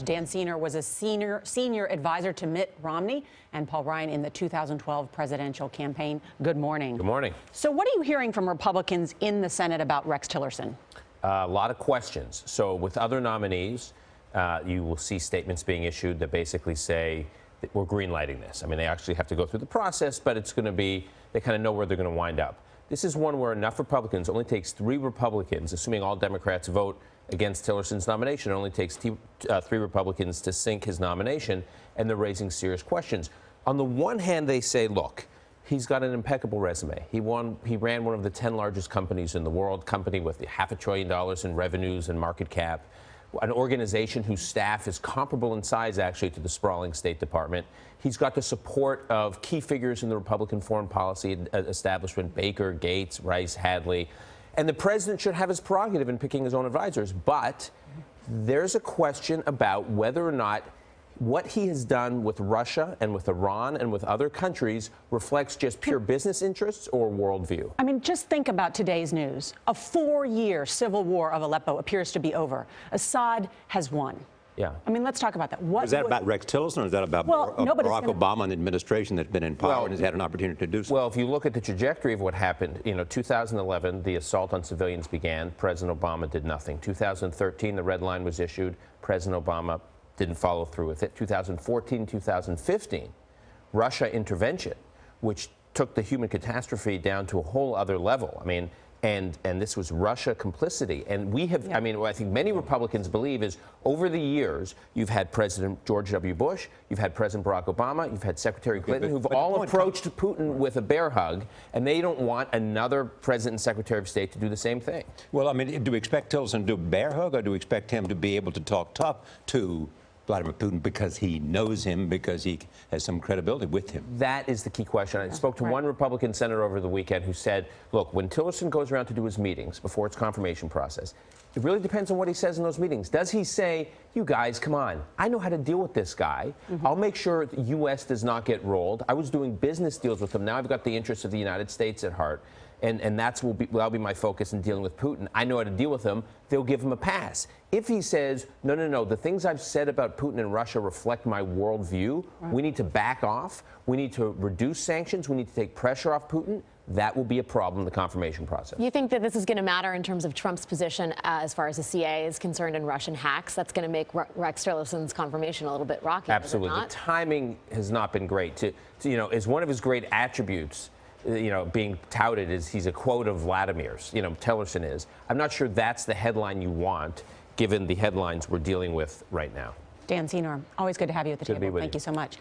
Dan Senor was a senior advisor to Mitt Romney and Paul Ryan in the 2012 presidential campaign. Good morning. Good morning. So what are you hearing from Republicans in the Senate about Rex Tillerson? A lot of questions. So with other nominees, you will see statements being issued that basically say that we're greenlighting this. I mean, they actually have to go through the process, but it's going to be, they kind of know where they're going to wind up. This is one where enough Republicans, only takes 3 Republicans, assuming all Democrats vote against Tillerson's nomination. It only takes 3 Republicans to sink his nomination, and they're raising serious questions. On the one hand, they say, look, he's got an impeccable resume. He ran one of the 10 largest companies in the world, company with $500 billion in revenues and market cap, an organization whose staff is comparable in size, actually, to the sprawling State Department. He's got the support of key figures in the Republican foreign policy establishment, Baker, Gates, Rice, Hadley. And the president should have his prerogative in picking his own advisors. But there's a question about whether or not what he has done with Russia and with Iran and with other countries reflects just pure business interests or worldview. I mean, just think about today's news. A 4-year civil war of Aleppo appears to be over. Assad has won. Yeah. I mean, let's talk about that. Is that about Rex Tillerson, or is that about Barack Obama and the administration that's been in power and has had an opportunity to do so? Well, if you look at the trajectory of what happened, 2011, the assault on civilians began. President Obama did nothing. 2013, the red line was issued. President Obama didn't follow through with it. 2014, 2015, Russia intervention, which took the human catastrophe down to a whole other level. I mean, and this was Russia complicity. And we have, I mean, what I think many Republicans believe is over the years, you've had President George W. Bush, you've had President Barack Obama, you've had Secretary Clinton, who've all approached Putin with a bear hug, and they don't want another President and Secretary of State to do the same thing. Well, I mean, do we expect Tillerson to do a bear hug, or do we expect him to be able to talk tough to Vladimir Putin because he knows him, because he has some credibility with him? That is the key question. I spoke to one Republican senator over the weekend who said, look, when Tillerson goes around to do his meetings before its confirmation process, it really depends on what he says in those meetings. Does he say, you guys, come on, I know how to deal with this guy. I'll make sure the U.S. does not get rolled. I was doing business deals with him. Now I've got the interests of the United States at heart. And that'll be my focus in dealing with Putin. I know how to deal with him. They'll give him a pass. If he says, no, the things I've said about Putin and Russia reflect my worldview, we need to back off, we need to reduce sanctions, we need to take pressure off Putin, that will be a problem in the confirmation process. You think that this is going to matter in terms of Trump's position as far as the CIA is concerned in Russian hacks? That's going to make Rex Tillerson's confirmation a little bit rocky. Absolutely. The timing has not been great. Is one of his great attributes, being touted as he's a quote of Vladimir's, Tillerson is. I'm not sure that's the headline you want, given the headlines we're dealing with right now. Dan Senor, always good to have you at the table. Thank you so much.